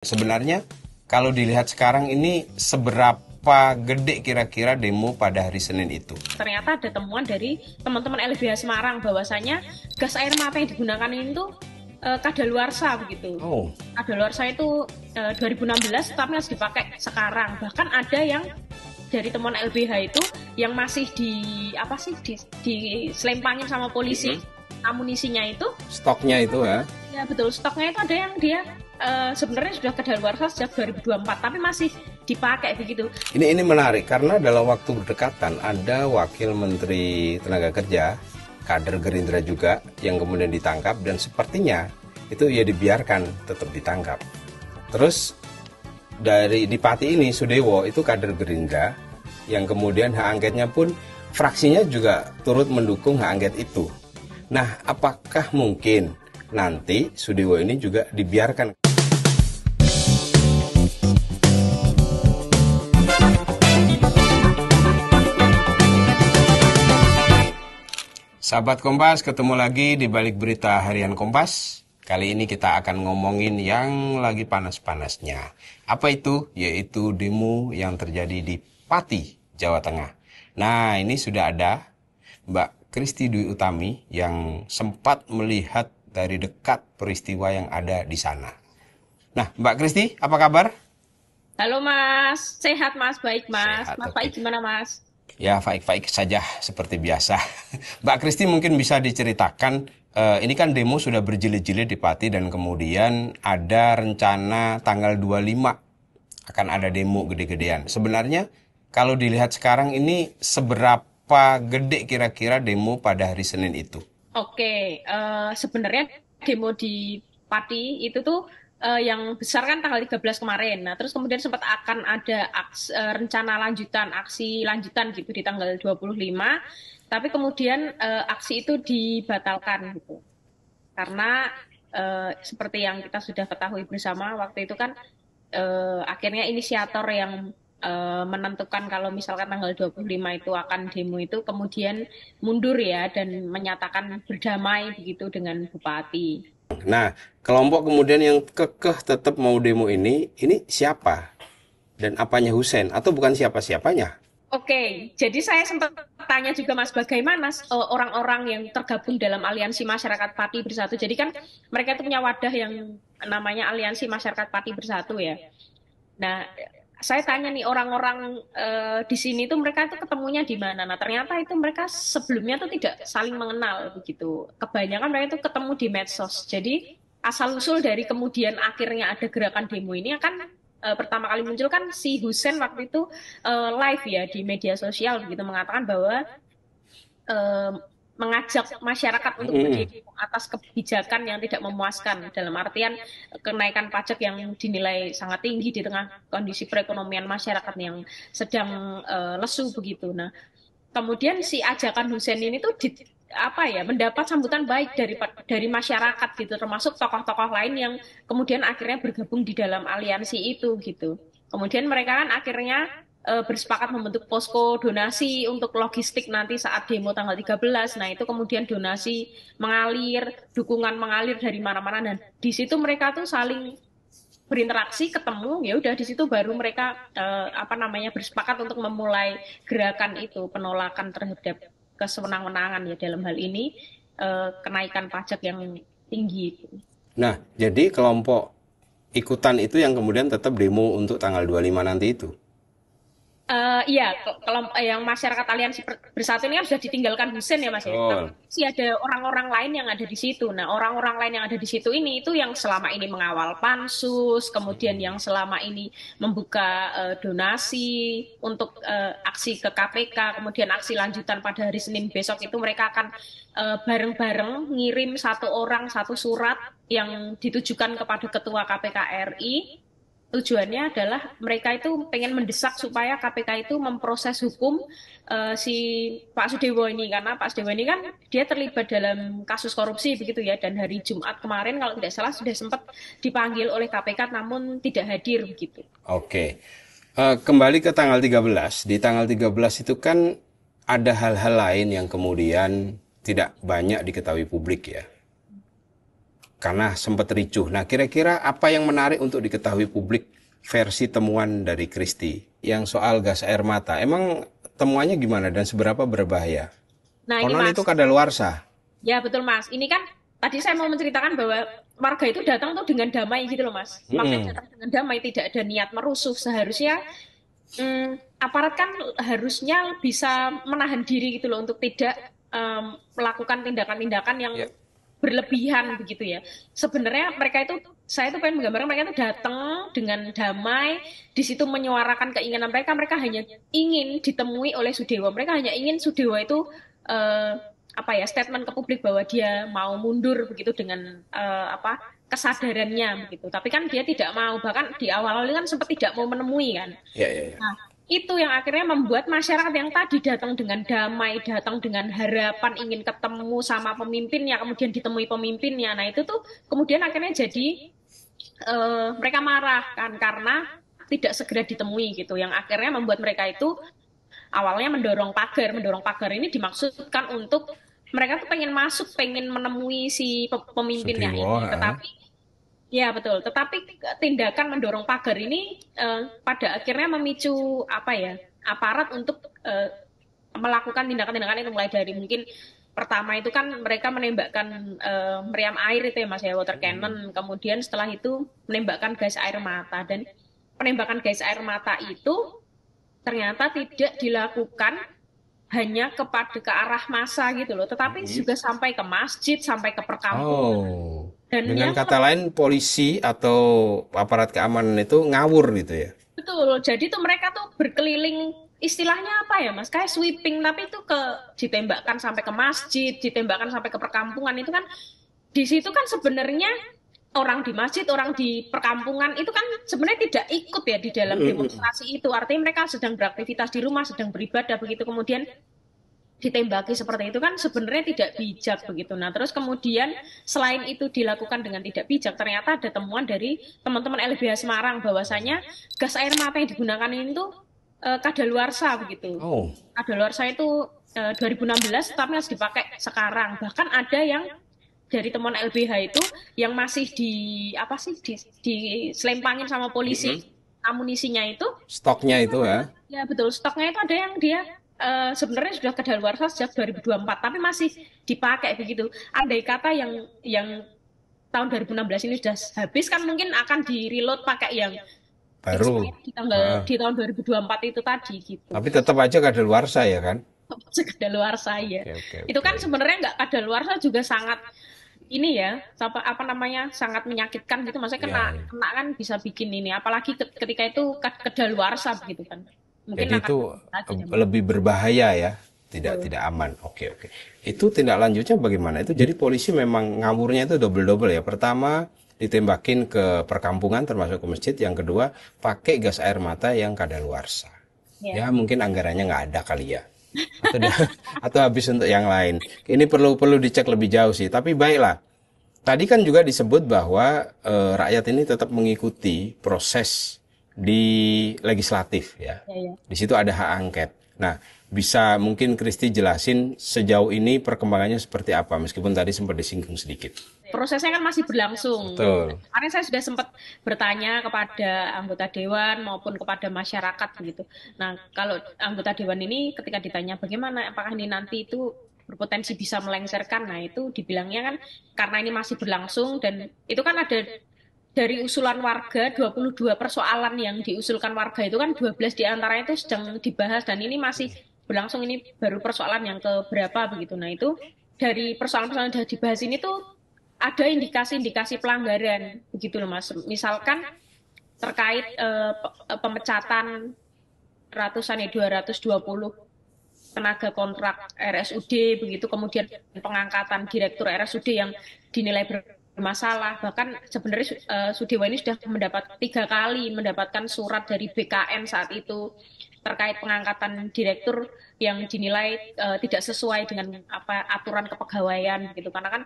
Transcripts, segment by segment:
Sebenarnya kalau dilihat sekarang ini seberapa gede kira-kira demo pada hari Senin itu? Ternyata ada temuan dari teman-teman LBH Semarang bahwasanya gas air mata yang digunakan ini tuh kadaluarsa begitu. Oh, Kadaluarsa itu 2016 tapi masih dipakai sekarang. Bahkan ada yang dari temuan LBH itu yang masih diselempangin sama polisi. Amunisinya itu stoknya itu ya? ya betul, stoknya itu ada yang dia sebenarnya sudah kadaluarsa sejak 2024 tapi masih dipakai begitu. Ini menarik karena dalam waktu berdekatan ada Wakil Menteri Tenaga Kerja, kader Gerindra juga yang kemudian ditangkap dan sepertinya itu ya dibiarkan tetap ditangkap. Terus dari di Pati ini Sudewo itu kader Gerindra yang kemudian hak angketnya pun fraksinya juga turut mendukung hak angket itu. Nah, apakah mungkin nanti Sudewo ini juga dibiarkan? Sahabat Kompas, ketemu lagi di balik berita harian Kompas. Kali ini kita akan ngomongin yang lagi panas-panasnya. Apa itu? Yaitu demo yang terjadi di Pati, Jawa Tengah. Nah, ini sudah ada Mbak Kristi Dwi Utami yang sempat melihat dari dekat peristiwa yang ada di sana. Nah, Mbak Kristi, apa kabar? Halo Mas, sehat Mas, baik Mas. Sehat, Mas oke. baik gimana Mas? Ya, baik-baik saja seperti biasa. Mbak Kristi mungkin bisa diceritakan, ini kan demo sudah berjilid-jilid di Pati dan kemudian ada rencana tanggal 25 akan ada demo gede-gedean. Sebenarnya kalau dilihat sekarang ini seberapa gede kira-kira demo pada hari Senin itu? Oke, sebenarnya demo di Pati itu tuh yang besar kan tanggal 13 kemarin. Nah, terus kemudian sempat akan ada rencana lanjutan, aksi lanjutan gitu di tanggal 25. Tapi kemudian aksi itu dibatalkan gitu. Karena seperti yang kita sudah ketahui bersama waktu itu kan akhirnya inisiator yang menentukan kalau misalkan tanggal 25 itu akan demo itu kemudian mundur ya dan menyatakan berdamai begitu dengan Bupati. Nah, kelompok kemudian yang kekeh tetap mau demo ini siapa? Dan apanya Husein? Atau bukan siapa-siapanya? Oke, jadi saya sempat tanya juga Mas, bagaimana orang-orang yang tergabung dalam Aliansi Masyarakat Pati Bersatu. Jadi kan mereka itu punya wadah yang namanya Aliansi Masyarakat Pati Bersatu ya. Nah, saya tanya nih orang-orang di sini tuh mereka itu ketemunya di mana. Nah, ternyata itu mereka sebelumnya tuh tidak saling mengenal begitu. Kebanyakan mereka itu ketemu di medsos. Jadi asal-usul dari kemudian akhirnya ada gerakan demo ini akan pertama kali muncul kan si Husen waktu itu live ya di media sosial begitu mengatakan bahwa eh, mengajak masyarakat untuk berdemo atas kebijakan yang tidak memuaskan dalam artian kenaikan pajak yang dinilai sangat tinggi di tengah kondisi perekonomian masyarakat yang sedang lesu begitu. Nah, kemudian si ajakan Husein ini tuh apa ya mendapat sambutan baik dari masyarakat gitu termasuk tokoh-tokoh lain yang kemudian akhirnya bergabung di dalam aliansi itu gitu. Kemudian mereka kan akhirnya bersepakat membentuk posko donasi untuk logistik nanti saat demo tanggal 13. Nah, itu kemudian donasi mengalir, dukungan mengalir dari mana-mana dan di situ mereka tuh saling berinteraksi, ketemu, ya udah di situ baru mereka bersepakat untuk memulai gerakan itu penolakan terhadap kesewenang-wenangan ya dalam hal ini kenaikan pajak yang tinggi itu. Nah, jadi kelompok ikutan itu yang kemudian tetap demo untuk tanggal 25 nanti itu. Iya, kalau yang masyarakat aliansi bersatu ini kan sudah ditinggalkan Husein ya Mas ya. Tapi Betul. masih ada orang-orang lain yang ada di situ. Nah, orang-orang lain yang ada di situ ini itu yang selama ini mengawal pansus, kemudian yang selama ini membuka donasi untuk aksi ke KPK, kemudian aksi lanjutan pada hari Senin besok itu mereka akan bareng-bareng ngirim satu orang satu surat yang ditujukan kepada Ketua KPK RI. Tujuannya adalah mereka itu pengen mendesak supaya KPK itu memproses hukum si Pak Sudewo ini karena Pak Sudewo ini kan dia terlibat dalam kasus korupsi begitu ya dan hari Jumat kemarin kalau tidak salah sudah sempat dipanggil oleh KPK namun tidak hadir begitu. Oke. Kembali ke tanggal 13. Di tanggal 13 itu kan ada hal-hal lain yang kemudian tidak banyak diketahui publik ya. karena sempat ricuh. Nah, kira-kira apa yang menarik untuk diketahui publik versi temuan dari Christie yang soal gas air mata? Emang temuannya gimana dan seberapa berbahaya? Nah ini Konon itu Mas, kadaluarsa. ya betul Mas. Ini kan tadi saya mau menceritakan bahwa warga itu datang tuh dengan damai gitu loh Mas. Maksudnya Mm-mm. datang dengan damai, tidak ada niat merusuh. Seharusnya aparat kan harusnya bisa menahan diri gitu loh untuk tidak melakukan tindakan-tindakan yang Ya. berlebihan begitu ya. Sebenarnya mereka itu, saya tuh pengen menggambarkan mereka itu datang dengan damai, di situ menyuarakan keinginan mereka. Mereka hanya ingin ditemui oleh Sudewa. Mereka hanya ingin Sudewa itu eh, apa ya, statement ke publik bahwa dia mau mundur begitu dengan apa, kesadarannya begitu. Tapi kan dia tidak mau. Bahkan di awal-awal ini kan sempat tidak mau menemui kan. Ya, ya, ya. Nah, itu yang akhirnya membuat masyarakat yang tadi datang dengan damai, datang dengan harapan ingin ketemu sama pemimpinnya, kemudian ditemui pemimpinnya. Nah, itu tuh kemudian akhirnya jadi mereka marah kan karena tidak segera ditemui gitu. Yang akhirnya membuat mereka itu awalnya mendorong pagar. Mendorong pagar ini dimaksudkan untuk mereka tuh pengen masuk, pengen menemui si pemimpinnya Sudewo, ini. ha? Tetapi ya betul, tetapi tindakan mendorong pagar ini pada akhirnya memicu apa ya, aparat untuk melakukan tindakan-tindakan itu mulai dari mungkin pertama itu kan mereka menembakkan meriam air itu ya Mas ya, water cannon, kemudian setelah itu menembakkan gas air mata, dan penembakan gas air mata itu ternyata tidak dilakukan hanya kepada ke arah massa gitu loh, tetapi juga sampai ke masjid, sampai ke perkampungan, Oh, dan dengan yang kata lain polisi atau aparat keamanan itu ngawur gitu ya? betul, jadi tuh mereka tuh berkeliling, istilahnya apa ya Mas? Kayak sweeping, tapi itu ditembakkan sampai ke masjid, ditembakkan sampai ke perkampungan. Itu kan di situ kan sebenarnya orang di masjid, orang di perkampungan itu kan sebenarnya tidak ikut ya di dalam demonstrasi itu. Artinya mereka sedang beraktivitas di rumah, sedang beribadah begitu, kemudian ditembaki seperti itu kan sebenarnya tidak bijak begitu. Nah, terus kemudian selain itu dilakukan dengan tidak bijak, ternyata ada temuan dari teman-teman LBH Semarang bahwasanya gas air mata yang digunakan ini tuh kadaluarsa begitu. Oh, Kadaluarsa itu 2016 tapi masih dipakai sekarang. Bahkan ada yang dari temuan LBH itu yang masih di apa sih diselempangin sama polisi amunisinya itu. stoknya itu ya? Ya betul, stoknya itu ada yang dia sebenarnya sudah kedaluarsa sejak 2024, tapi masih dipakai begitu. Andai kata yang tahun 2016 ini sudah habis kan mungkin akan di reload pakai yang Baru. expired di tahun 2024 itu tadi gitu. Tapi tetap aja kadaluarsa ya kan? Kedaluarsa ya. Oke, oke, Itu oke. kan sebenarnya nggak kedaluarsa juga sangat ini ya, apa namanya, sangat menyakitkan gitu. Maksudnya kena Ya, ya. kena kan bisa bikin ini, apalagi ketika itu kedaluarsa begitu kan. Mungkin Jadi akan itu lagi ya. lebih berbahaya ya, tidak Betul. tidak aman. Oke, oke. Itu tindak lanjutnya bagaimana? Itu jadi polisi memang ngawurnya itu double-double ya. Pertama ditembakin ke perkampungan termasuk ke masjid, yang kedua pakai gas air mata yang kadaluarsa. Ya. Ya mungkin anggarannya nggak ada kali ya. Atau atau habis untuk yang lain. Ini perlu perlu dicek lebih jauh sih. Tapi baiklah. Tadi kan juga disebut bahwa rakyat ini tetap mengikuti proses di legislatif ya. Ya, ya. Di situ ada hak angket. Nah, bisa mungkin Kristi jelasin sejauh ini perkembangannya seperti apa, meskipun tadi sempat disinggung sedikit. Prosesnya kan masih berlangsung. Betul. Kemarin saya sudah sempat bertanya kepada anggota dewan maupun kepada masyarakat begitu. Nah, kalau anggota dewan ini ketika ditanya bagaimana, apakah ini nanti itu berpotensi bisa melengsarkan, nah itu dibilangnya kan karena ini masih berlangsung, dan itu kan ada dari usulan warga 22 persoalan yang diusulkan warga itu kan 12 diantaranya itu sedang dibahas, dan ini masih berlangsung, ini baru persoalan yang keberapa begitu. Nah itu dari persoalan-persoalan yang sudah dibahas ini tuh ada indikasi-indikasi pelanggaran begitu loh Mas. Misalkan terkait pemecatan ratusan ya 220 tenaga kontrak RSUD begitu, kemudian pengangkatan direktur RSUD yang dinilai bermasalah. Bahkan sebenarnya Sudewa ini sudah mendapat 3 kali mendapatkan surat dari BKN saat itu terkait pengangkatan direktur yang dinilai tidak sesuai dengan apa aturan kepegawaian gitu, karena kan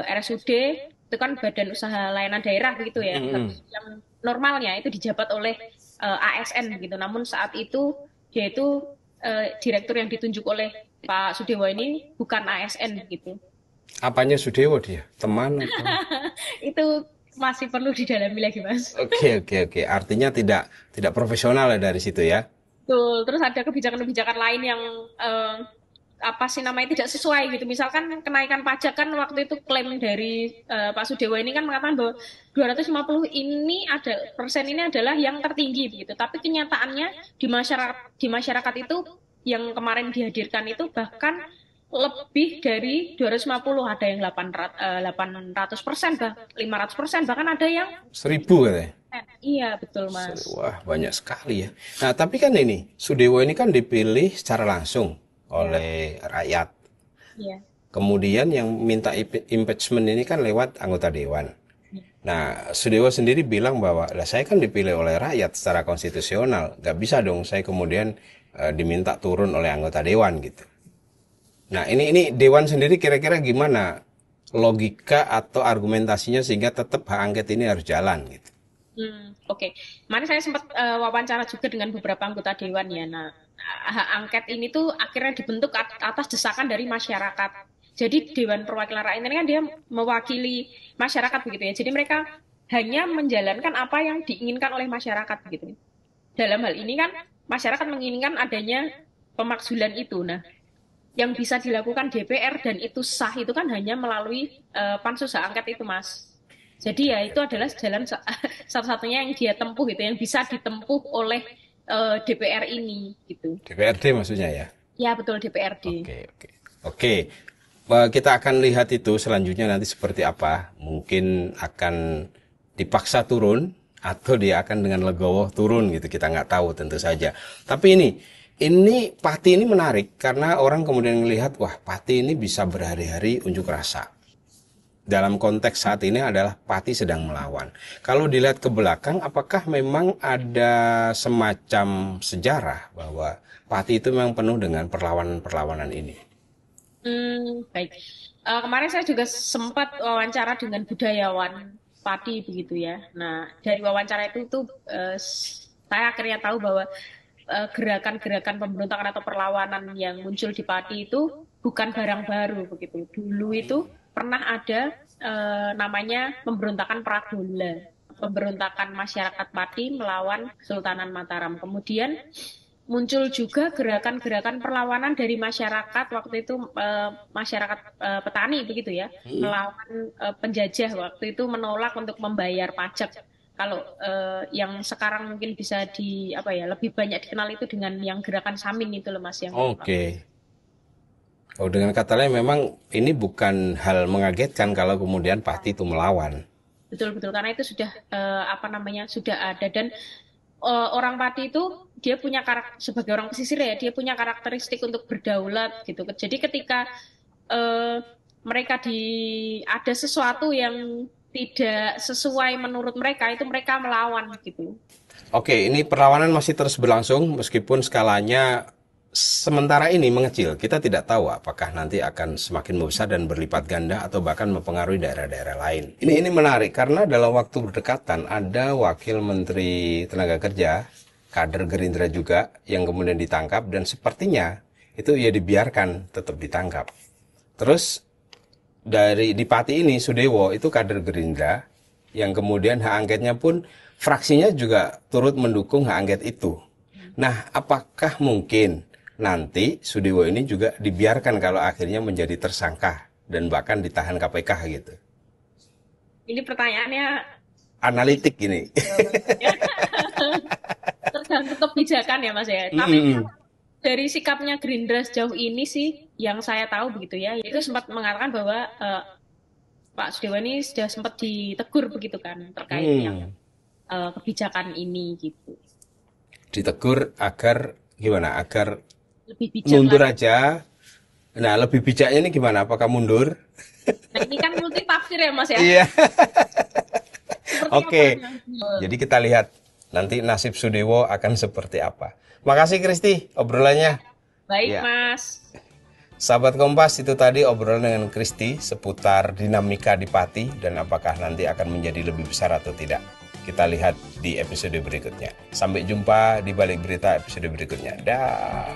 RSUD itu kan badan usaha layanan daerah begitu ya, yang normalnya itu dijabat oleh ASN begitu, namun saat itu yaitu direktur yang ditunjuk oleh Pak Sudewa ini bukan ASN gitu. Apanya Sudewo dia? Teman atau? Itu masih perlu didalami lagi, Mas. Oke. Artinya tidak profesional ya dari situ ya. Betul. Terus ada kebijakan-kebijakan lain yang eh, apa sih namanya tidak sesuai gitu. Misalkan kenaikan pajak kan waktu itu klaim dari Pak Sudewo ini kan mengatakan bahwa 250 ini ada persen ini adalah yang tertinggi begitu. Tapi kenyataannya di masyarakat itu yang kemarin dihadirkan itu bahkan lebih dari 250, ada yang 800%, 500%, bahkan ada yang 1.000 katanya. iya betul Mas. Wah, banyak sekali ya. Nah, tapi kan ini, Sudewo ini kan dipilih secara langsung Ya, oleh rakyat. ya. Kemudian yang minta impeachment ini kan lewat anggota dewan. Nah, Sudewo sendiri bilang bahwa, lah saya kan dipilih oleh rakyat secara konstitusional. Gak bisa dong saya kemudian diminta turun oleh anggota dewan gitu. Nah, ini dewan sendiri kira-kira gimana logika atau argumentasinya sehingga tetap hak angket ini harus jalan gitu. Oke. Kemarin saya sempat wawancara juga dengan beberapa anggota dewan ya. Nah, hak angket ini tuh akhirnya dibentuk atas desakan dari masyarakat. Jadi Dewan Perwakilan Rakyat ini kan dia mewakili masyarakat begitu ya. Jadi mereka hanya menjalankan apa yang diinginkan oleh masyarakat begitu. Dalam hal ini kan masyarakat menginginkan adanya pemakzulan itu. Nah, yang bisa dilakukan DPR dan itu sah itu kan hanya melalui pansus hak angket itu, Mas. Jadi ya itu adalah jalan satu-satunya yang dia tempuh gitu, yang bisa ditempuh oleh DPR ini gitu. DPRD maksudnya ya. Ya betul DPRD. Oke. Kita akan lihat itu selanjutnya nanti seperti apa. Mungkin akan dipaksa turun atau dia akan dengan legowo turun gitu. Kita nggak tahu tentu saja. Tapi ini Pati ini menarik karena orang kemudian melihat, wah Pati ini bisa berhari-hari unjuk rasa. Dalam konteks saat ini adalah Pati sedang melawan. Kalau dilihat ke belakang, apakah memang ada semacam sejarah bahwa Pati itu memang penuh dengan perlawanan-perlawanan ini? Baik. Kemarin saya juga sempat wawancara dengan budayawan Pati begitu ya. Nah, dari wawancara itu tuh saya akhirnya tahu bahwa gerakan-gerakan pemberontakan atau perlawanan yang muncul di Pati itu bukan barang baru begitu. Dulu itu pernah ada namanya pemberontakan Prabowo, pemberontakan masyarakat Pati melawan Kesultanan Mataram. Kemudian muncul juga gerakan-gerakan perlawanan dari masyarakat waktu itu masyarakat petani begitu ya, melawan penjajah waktu itu, menolak untuk membayar pajak. Kalau yang sekarang mungkin bisa lebih banyak dikenal itu dengan yang gerakan Samin itu loh Mas yang Oke. Oh, dengan kata lain memang ini bukan hal mengagetkan kalau kemudian Pati itu melawan. betul-betul karena itu sudah sudah ada dan orang Pati itu dia punya sebagai orang pesisir ya, dia punya karakteristik untuk berdaulat gitu. Jadi ketika mereka ada sesuatu yang tidak sesuai menurut mereka, itu mereka melawan gitu. Oke, ini perlawanan masih terus berlangsung meskipun skalanya sementara ini mengecil. Kita tidak tahu apakah nanti akan semakin membesar dan berlipat ganda atau bahkan mempengaruhi daerah-daerah lain. Ini menarik karena dalam waktu berdekatan ada wakil Menteri Tenaga Kerja, kader Gerindra juga yang kemudian ditangkap dan sepertinya itu ya dibiarkan tetap ditangkap. Terus di Pati ini Sudewo itu kader Gerindra yang kemudian hak angketnya pun fraksinya juga turut mendukung hak angket itu. Nah, apakah mungkin nanti Sudewo ini juga dibiarkan kalau akhirnya menjadi tersangka dan bahkan ditahan KPK gitu? Ini pertanyaannya Analitik ini. tergantung kebijakan ya Mas ya. Tapi dari sikapnya Gerindra sejauh ini sih yang saya tahu begitu ya, itu sempat mengatakan bahwa Pak Sudewo ini sudah sempat ditegur begitu kan terkait yang kebijakan ini gitu. Ditegur agar gimana? Agar Lebih bijak mundur lagi. aja. Nah, lebih bijaknya ini gimana? Apakah mundur? Nah, ini kan multi tafsir ya Mas ya. Iya. Seperti Oke. apa? Jadi kita lihat nanti nasib Sudewo akan seperti apa. Makasih Kristi obrolannya. Baik Ya. Mas. Sahabat Kompas, itu tadi obrolan dengan Kristi seputar dinamika di Pati dan apakah nanti akan menjadi lebih besar atau tidak. Kita lihat di episode berikutnya. Sampai jumpa di Balik Berita episode berikutnya. Dah.